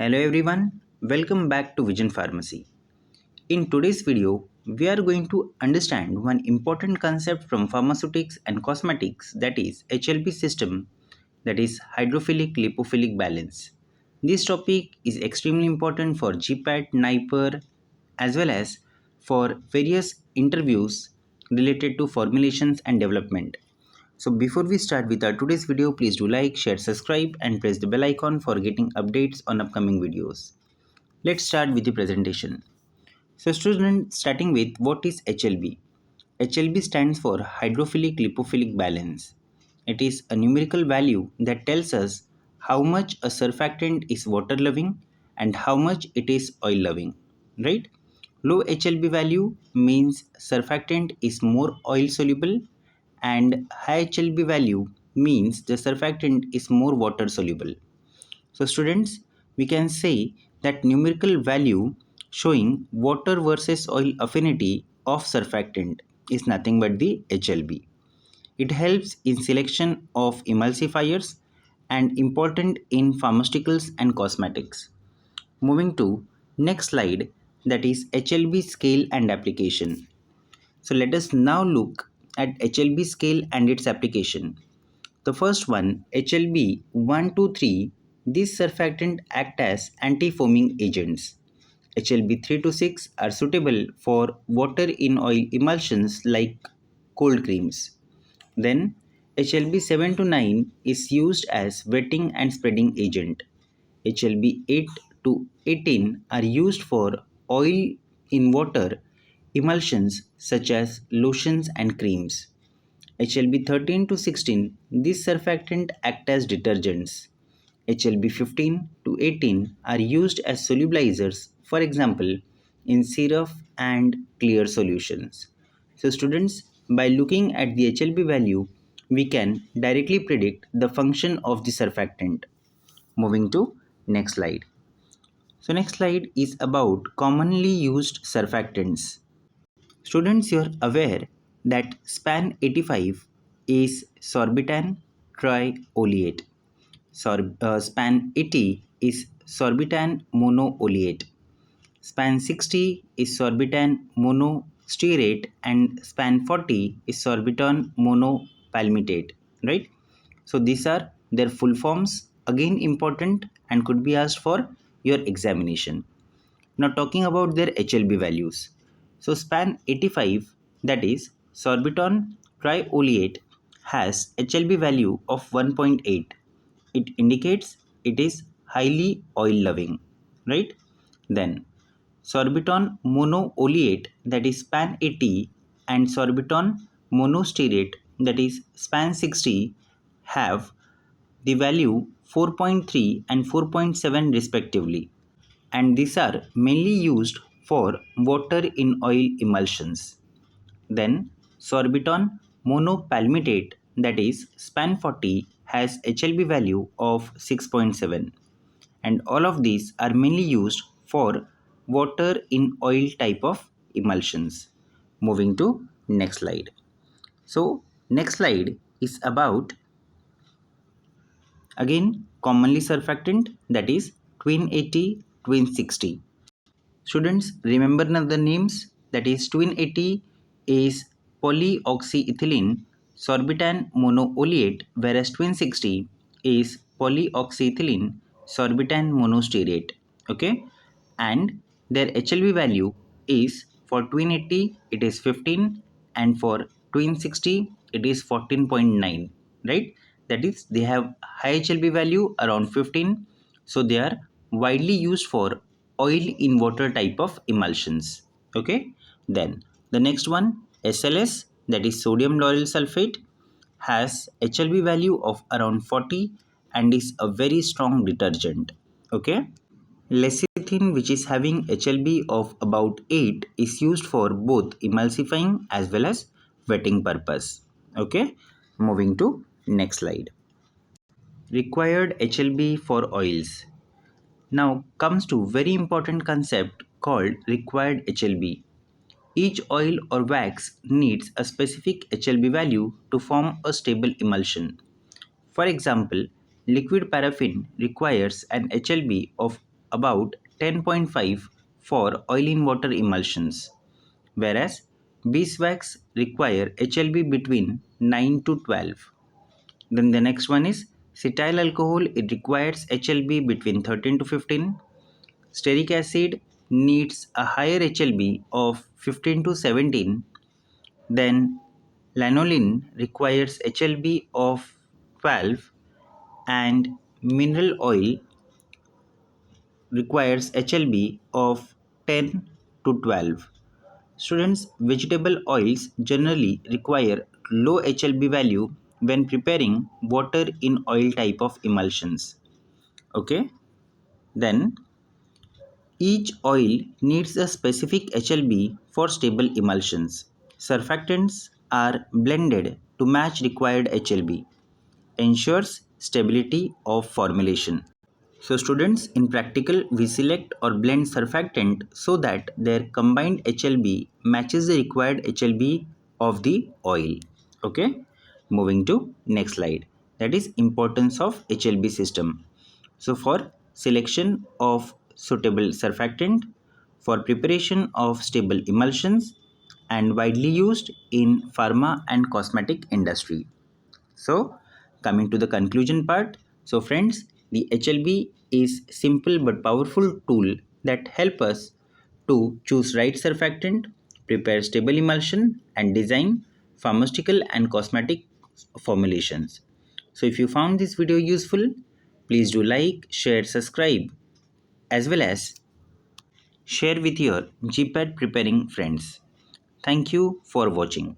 Hello everyone, welcome back to Vision Pharmacy. In today's video, we are going to understand one important concept from pharmaceutics and cosmetics, that is HLB system, that is Hydrophilic Lipophilic Balance. This topic is extremely important for GPAT, NIPER as well as for various interviews related to formulations and development. So before we start with our today's video, please do like, share, subscribe and press the bell icon for getting updates on upcoming videos. Let's start with the presentation. So students, starting with what is HLB? HLB stands for Hydrophilic Lipophilic Balance. It is a numerical value that tells us how much a surfactant is water loving and how much it is oil loving, right? Low HLB value means surfactant is more oil soluble and high HLB value means the surfactant is more water soluble. So students, we can say that numerical value showing water versus oil affinity of surfactant is nothing but the HLB. It helps in selection of emulsifiers and important in pharmaceuticals and cosmetics. Moving to next slide, that is HLB scale and application. So let us now look at HLB scale and its application. The first one, HLB 1 to 3, these surfactant act as anti-foaming agents. HLB 3 to 6 are suitable for water in oil emulsions like cold creams. Then HLB 7 to 9 is used as wetting and spreading agent. HLB 8 to 18 are used for oil in water emulsions such as lotions and creams. HLB 13 to 16, these surfactant act as detergents. HLB 15 to 18 are used as solubilizers, for example, in syrup and clear solutions. So students, by looking at the HLB value, we can directly predict the function of the surfactant. Moving to next slide. So next slide is about commonly used surfactants. Students, you are aware that span 85 is sorbitan trioleate. Span 80 is sorbitan monooleate. Span 60 is sorbitan monostearate and span 40 is sorbitan monopalmitate, right? So these are their full forms, again important and could be asked for your examination. Now talking about their HLB values. So span 85, that is sorbiton trioleate, has HLB value of 1.8. It indicates it is highly oil loving, right? Then sorbiton monooleate, that is span 80, and sorbiton monostearate, that is span 60, have the value 4.3 and 4.7 respectively, and these are mainly used for water in oil emulsions. Then sorbiton monopalmitate, that is span 40, has HLB value of 6.7, and all of these are mainly used for water in oil type of emulsions. Moving to next slide. So next slide is about again commonly surfactant, that is Tween 80, Tween 60. Students, remember now the names, that is Tween 80 is polyoxyethylene sorbitan monooleate, whereas Tween 60 is polyoxyethylene sorbitan monostearate. Okay, and their HLB value is for Tween 80 it is 15 and for Tween 60 it is 14.9, right? That is they have high HLB value around 15, so they are widely used for oil in water type of emulsions. Okay, then the next one, SLS, that is sodium lauryl sulfate, has HLB value of around 40 and is a very strong detergent. Okay, lecithin, which is having HLB of about 8, is used for both emulsifying as well as wetting purpose. Okay, moving to next slide. Required HLB for oils. Now comes to very important concept called required HLB. Each oil or wax needs a specific HLB value to form a stable emulsion. For example, liquid paraffin requires an HLB of about 10.5 for oil in water emulsions, whereas beeswax require HLB between 9 to 12. Then the next one is cetyl alcohol, it requires HLB between 13 to 15. Stearic acid needs a higher HLB of 15 to 17. Then lanolin requires HLB of 12, and mineral oil requires HLB of 10 to 12. Students, vegetable oils generally require low HLB value when preparing water in oil type of emulsions. Okay, then each oil needs a specific HLB for stable emulsions. Surfactants are blended to match required HLB, ensures stability of formulation. So students, in practical, we select or blend surfactant so that their combined HLB matches the required HLB of the oil. Okay, moving to next slide, that is importance of HLB system. So for selection of suitable surfactant, for preparation of stable emulsions, and widely used in pharma and cosmetic industry. So, coming to the conclusion part. So, friends, the HLB is simple but powerful tool that help us to choose right surfactant, prepare stable emulsion, and design pharmaceutical and cosmetic formulations. So, if you found this video useful, please do like, share, subscribe, as well as share with your GPAT preparing friends. Thank you for watching.